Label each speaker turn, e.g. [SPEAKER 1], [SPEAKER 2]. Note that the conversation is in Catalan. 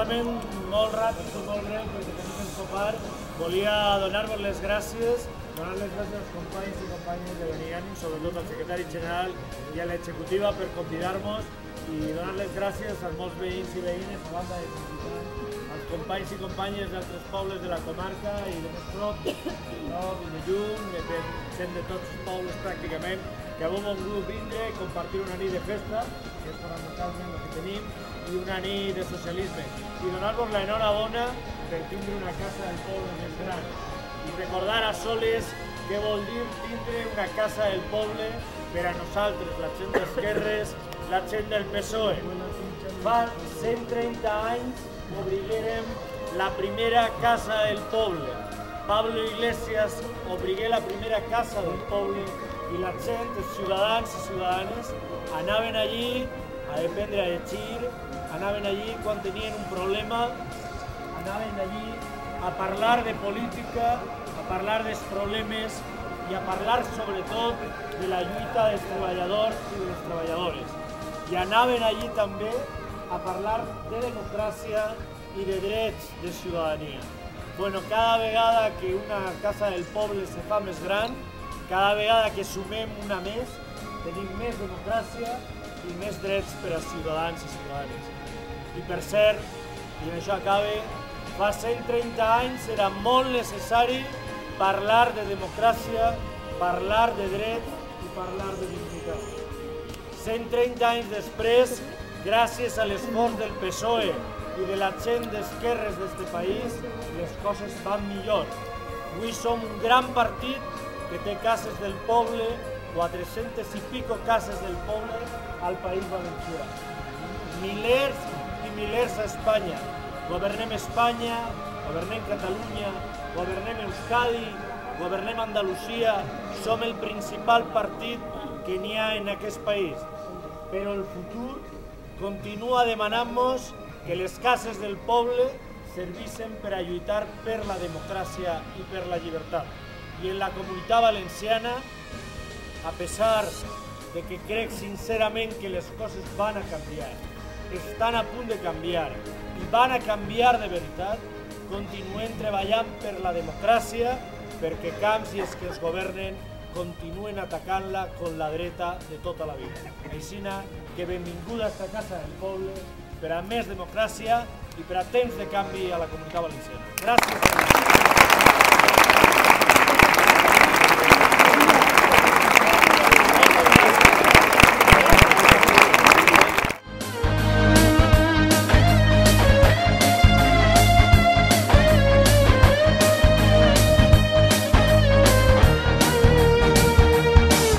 [SPEAKER 1] solament molt ràpid i molt breu, perquè tenim el sopar. Volia donar-vos les gràcies, donar les gràcies als companys i companyes de Beniànim, sobretot al secretari general i a l'executiva per convidar-nos, i donar les gràcies als molts veïns i veïnes, a banda de felicitar als companys i companyes d'altres pobles de la comarca i de més prop, i de lluny, gent de tots els pobles pràcticament, que avui hem volgut vindre i compartir una nit de festa, que és fonamentalment el que tenim, i una nit de socialisme. I donar-vos l'enhorabona per tindre una casa del poble més gran. I recordar a soles què vol dir tindre una casa del poble per a nosaltres, la gent d'esquerres, la gent del PSOE. Fa 130 anys obriguérem la primera casa del poble. Pablo Iglesias obrigué la primera casa del poble i la gent, els ciutadans i ciutadanes, anaven allí a aprendre a llegir, anaven allí quan tenien un problema, anaven allí a parlar de política, a parlar dels problemes i a parlar sobretot de la lluita dels treballadors i de les treballadores. I anaven allí també a parlar de democràcia i de drets de ciutadania. Bueno, cada vegada que una casa del poble se fa més gran, cada vegada que sumem una més, tenim més democràcia i més drets per als ciutadans i ciutadanes. I per cert, i amb això acabe, fa 130 anys era molt necessari parlar de democràcia, parlar de dret i parlar de dignitat. 130 anys després, gràcies a l'esforç del PSOE i de la gent d'esquerres d'aquest país, les coses van millor. Avui som un gran partit que té cases del poble, 400 i pico cases del poble al País Valencià. Milers i milers a Espanya. Governem Espanya, governem Catalunya, governem Euskadi, governem Andalusia, som el principal partit que n'hi ha en aquest país. Però el futur continua demanant-nos que les cases del poble servissin per a lluitar per la democràcia i per la llibertat. I en la Comunitat Valenciana, a pesar de que crec sincerament que les coses van a canviar, estan a punt de canviar i van a canviar de veritat, continuem treballant per la democràcia perquè camps i els que es governen continuen atacant-la con la dreta de tota la vida. Així que benvinguda a esta casa del poble per a més democràcia i per a temps de canvi a la Comunitat Valenciana. Gràcies.